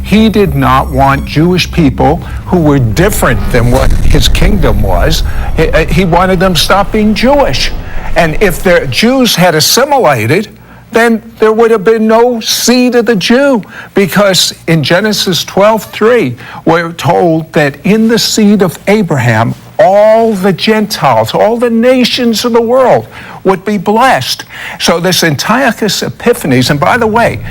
He did not want Jewish people who were different than what his kingdom was. He wanted them to stop being Jewish. And if the Jews had assimilated, then there would have been no seed of the Jew, because in Genesis 12:3, we're told that in the seed of Abraham, all the Gentiles, all the nations of the world would be blessed. So this Antiochus Epiphanes, and by the way,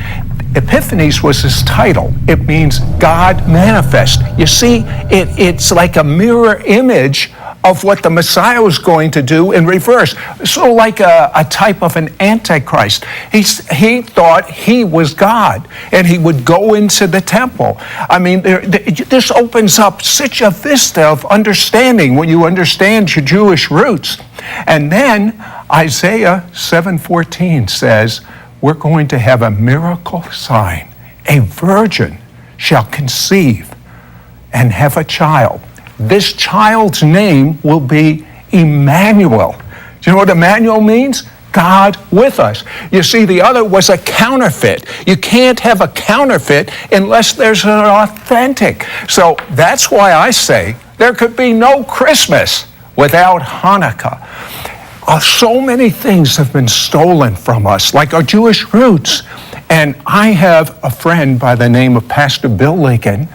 Epiphanes was his title. It means God manifest. You see, it's like a mirror image of what the Messiah was going to do in reverse. So like a type of an antichrist. He thought he was God, and he would go into the temple. I mean, this opens up such a vista of understanding when you understand your Jewish roots. And then Isaiah 7:14 says, we're going to have a miracle sign. A virgin shall conceive and have a child. This child's name will be Emmanuel. Do you know what Emmanuel means? God with us. You see, the other was a counterfeit. You can't have a counterfeit unless there's an authentic. So that's why I say there could be no Christmas without Hanukkah. So many things have been stolen from us, like our Jewish roots. And I have a friend by the name of Pastor Bill Ligon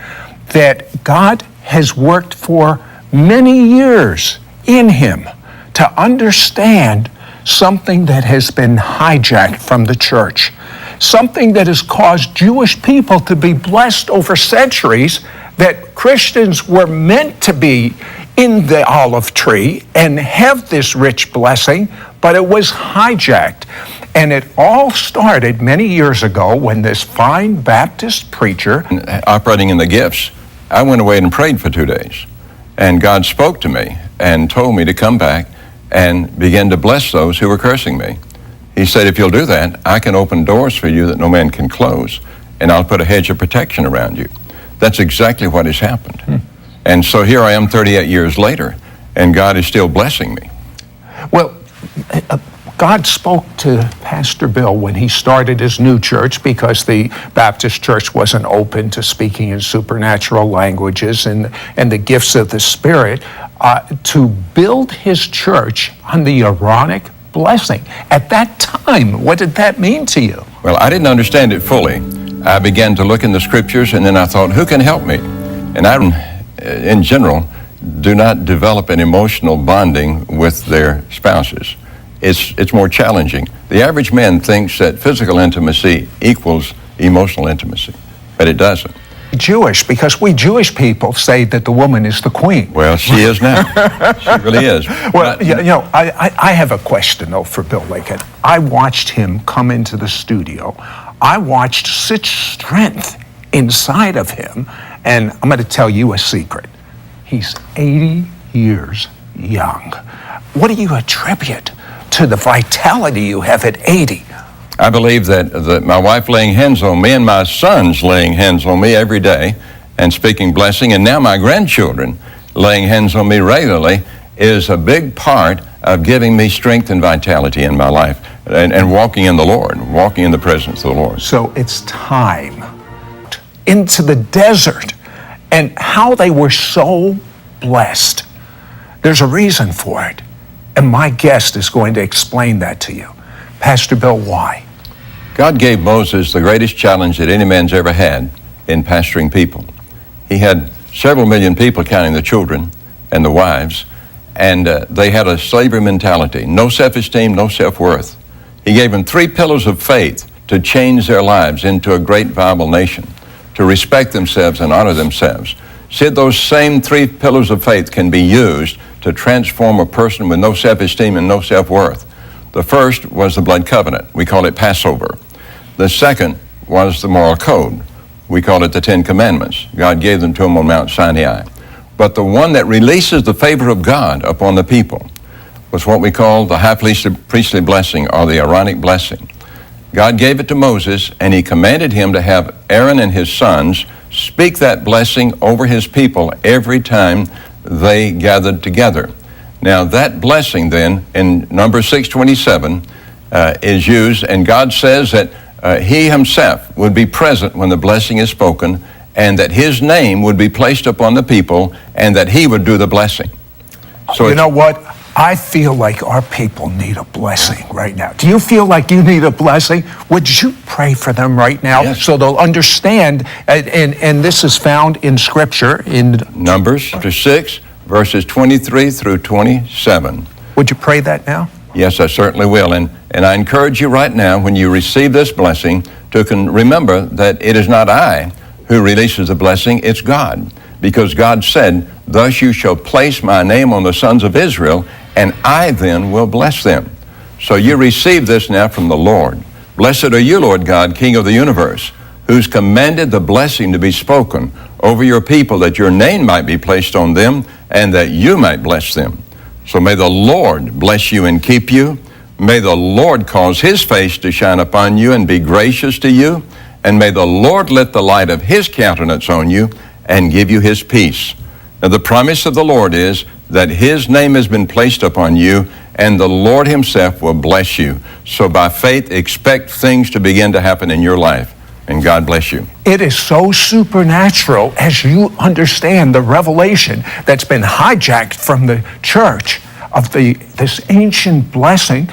that God has worked for many years in him to understand something that has been hijacked from the church, something that has caused Jewish people to be blessed over centuries, that Christians were meant to be in the olive tree and have this rich blessing, but it was hijacked. And it all started many years ago when this fine Baptist preacher, operating in the gifts, I went away and prayed for 2 days. And God spoke to me and told me to come back and begin to bless those who were cursing me. He said, if you'll do that, I can open doors for you that no man can close, and I'll put a hedge of protection around you. That's exactly what has happened. And so here I am 38 years later, and God is still blessing me. Well, God spoke to Pastor Bill when he started his new church, because the Baptist church wasn't open to speaking in supernatural languages and the gifts of the Spirit, to build his church on the Aaronic blessing. At that time, what did that mean to you? Well, I didn't understand it fully. I began to look in the scriptures, and then I thought, who can help me? And I, in general, do not develop an emotional bonding with their spouses. It's more challenging. The average man thinks that physical intimacy equals emotional intimacy, but it doesn't. Jewish, because we Jewish people say that the woman is the queen. Well, she is now. She really is. Well, I have a question, though, for Bill Ligon. I watched him come into the studio. I watched such strength inside of him, and I'm going to tell you a secret. He's 80 years young. What do you attribute to the vitality you have at 80? I believe that my wife laying hands on me and my sons laying hands on me every day and speaking blessing, and now my grandchildren laying hands on me regularly, is a big part of giving me strength and vitality in my life and walking in the Lord, walking in the presence of the Lord. So it's time into the desert, and how they were so blessed. There's a reason for it. And my guest is going to explain that to you. Pastor Bill, why? God gave Moses the greatest challenge that any man's ever had in pastoring people. He had several million people, counting the children and the wives, and they had a slavery mentality, no self-esteem, no self-worth. He gave them 3 pillars of faith to change their lives into a great, viable nation, to respect themselves and honor themselves. Sid, those same 3 pillars of faith can be used to transform a person with no self-esteem and no self-worth. The first was the blood covenant. We call it Passover. The second was the moral code. We call it the 10 Commandments. God gave them to him on Mount Sinai. But the one that releases the favor of God upon the people was what we call the high priestly blessing, or the Aaronic blessing. God gave it to Moses, and he commanded him to have Aaron and his sons speak that blessing over his people every time they gathered together. Now that blessing then in Numbers 6:27 is used, and God says that he himself would be present when the blessing is spoken, and that his name would be placed upon the people, and that he would do the blessing. So you know what? I feel like our people need a blessing right now. Do you feel like you need a blessing? Would you pray for them right now? Yes. So they'll understand, and this is found in Scripture in Numbers chapter 6, verses 23 through 27. Would you pray that now? Yes, I certainly will. And I encourage you right now, when you receive this blessing, to remember that it is not I who releases the blessing, it's God. Because God said, thus you shall place my name on the sons of Israel, and I then will bless them. So you receive this now from the Lord. Blessed are you, Lord God, King of the universe, who's commanded the blessing to be spoken over your people, that your name might be placed on them, and that you might bless them. So may the Lord bless you and keep you. May the Lord cause his face to shine upon you and be gracious to you. And may the Lord let the light of his countenance on you and give you his peace. Now the promise of the Lord is that his name has been placed upon you, and the Lord himself will bless you. So by faith, expect things to begin to happen in your life. And God bless you. It is so supernatural as you understand the revelation that's been hijacked from the church of this ancient blessing.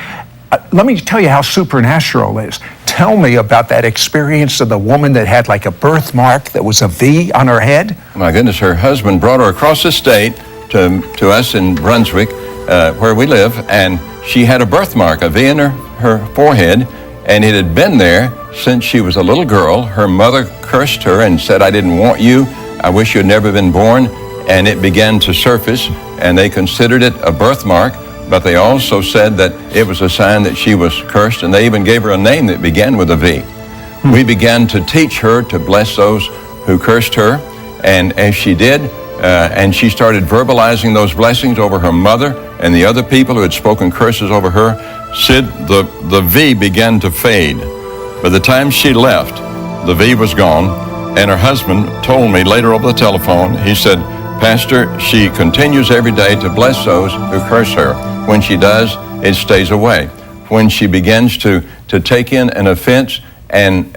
Let me tell you how supernatural it is. Tell me about that experience of the woman that had like a birthmark that was a V on her head. My goodness, her husband brought her across the state to us in Brunswick, where we live, and she had a birthmark, a V in her forehead, and it had been there since she was a little girl. Her mother cursed her and said, I didn't want you. I wish you had never been born. And it began to surface, and they considered it a birthmark, but they also said that it was a sign that she was cursed, and they even gave her a name that began with a V. We began to teach her to bless those who cursed her, and as she did, and she started verbalizing those blessings over her mother and the other people who had spoken curses over her, Sid, the V began to fade. By the time she left, the V was gone, and her husband told me later over the telephone, he said, Pastor, she continues every day to bless those who curse her. When she does, it stays away. When she begins to take in an offense and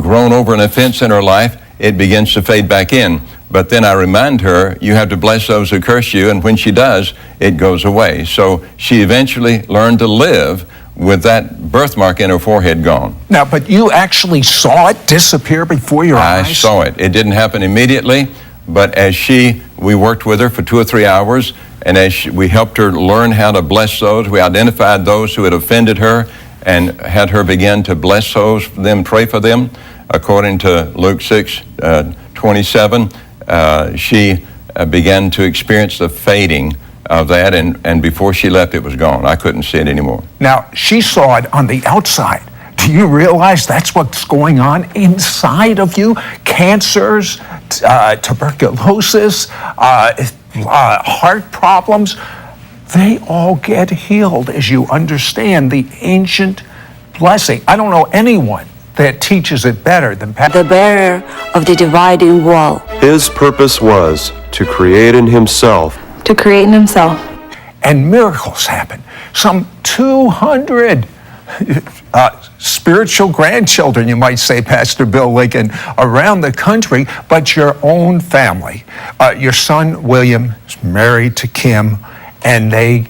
groan over an offense in her life, it begins to fade back in. But then I remind her, you have to bless those who curse you, and when she does, it goes away. So she eventually learned to live with that birthmark in her forehead gone. Now, but you actually saw it disappear before your eyes? I saw it. It didn't happen immediately, but we worked with her for 2 or 3 hours, and as we helped her learn how to bless those, we identified those who had offended her and had her begin to bless those, pray for them. According to Luke 6:27, she began to experience the fading of that, and before she left, it was gone. I couldn't see it anymore. Now, she saw it on the outside. Do you realize that's what's going on inside of you? Cancers, tuberculosis, heart problems, they all get healed as you understand the ancient blessing. I don't know anyone that teaches it better than the bearer of the dividing wall. His purpose was to create in himself. And miracles happen. Some 200 spiritual grandchildren, you might say, Pastor Bill Ligon, around the country, but your own family. Your son, William, is married to Kim, and they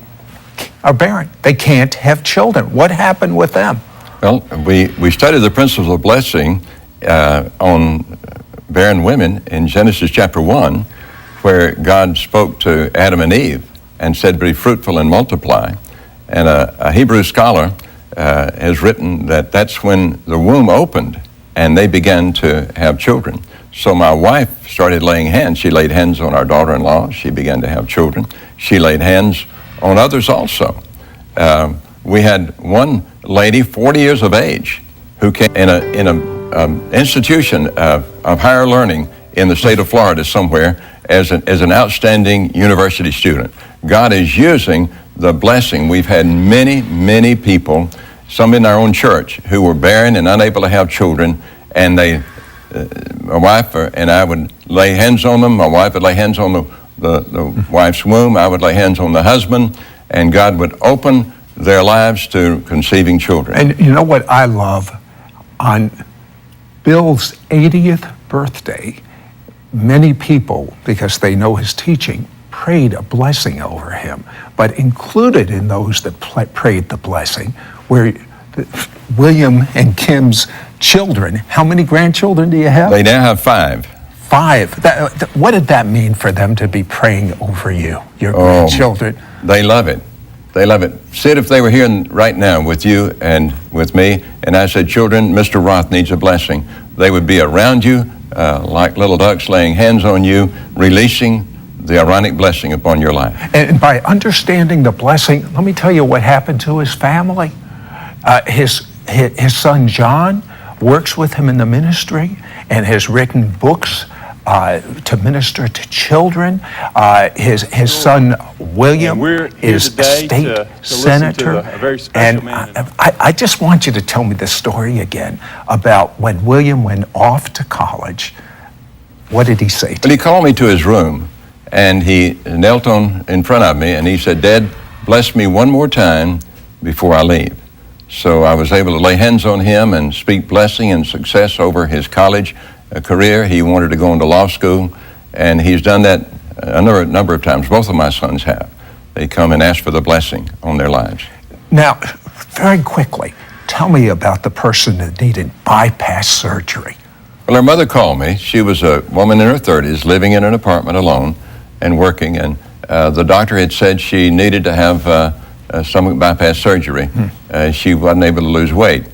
are barren. They can't have children. What happened with them? Well, we studied the principles of blessing on barren women in Genesis chapter 1, where God spoke to Adam and Eve and said, be fruitful and multiply. And a Hebrew scholar has written that that's when the womb opened and they began to have children. So my wife started laying hands. She laid hands on our daughter-in-law. She began to have children. She laid hands on others also. We had one lady, 40 years of age, who came in an institution of higher learning in the state of Florida somewhere as an outstanding university student. God is using the blessing. We've had many, many people, some in our own church, who were barren and unable to have children, and my wife and I would lay hands on them. My wife would lay hands on the wife's womb. I would lay hands on the husband, and God would open their lives to conceiving children. And you know what I love? Bill's 80th birthday, many people, because they know his teaching, prayed a blessing over him. But included in those that prayed the blessing were William and Kim's children. How many grandchildren do you have? They now have 5. 5. What did that mean for them to be praying over you, your grandchildren? They love it. They love it. Sid, if they were here right now with you and with me, and I said, children, Mr. Roth needs a blessing, they would be around you like little ducks, laying hands on you, releasing the Aaronic blessing upon your life. And by understanding the blessing, let me tell you what happened to his family. His son John works with him in the ministry and has written books to minister to children. His son William is a state senator. And I just want you to tell me the story again about when William went off to college. What did he say to Well, he called me to his room, and he knelt in front of me, and he said, Dad, bless me one more time before I leave. So I was able to lay hands on him and speak blessing and success over his college career. He wanted to go into law school, and he's done that a number of times. Both of my sons have. They come and ask for the blessing on their lives. Now, very quickly, tell me about the person that needed bypass surgery. Well, her mother called me. She was a woman in her 30s living in an apartment alone and working, and the doctor had said she needed to have stomach bypass surgery. She wasn't able to lose weight.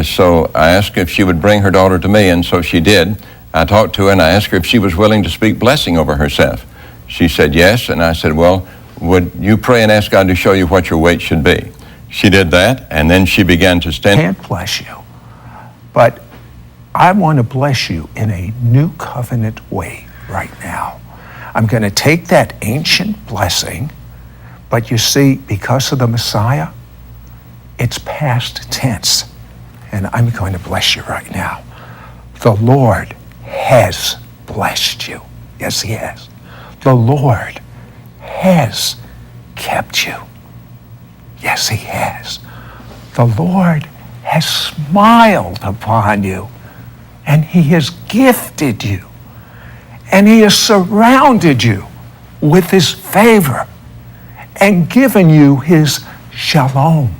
So I asked if she would bring her daughter to me, and so she did. I talked to her, and I asked her if she was willing to speak blessing over herself. She said yes, and I said, well, would you pray and ask God to show you what your weight should be? She did that, and then she began to stand. I can't bless you, but I want to bless you in a new covenant way right now. I'm going to take that ancient blessing, but you see, because of the Messiah, it's past tense. And I'm going to bless you right now. The Lord has blessed you. Yes, he has. The Lord has kept you. Yes, he has. The Lord has smiled upon you, and he has gifted you, and he has surrounded you with his favor and given you his shalom.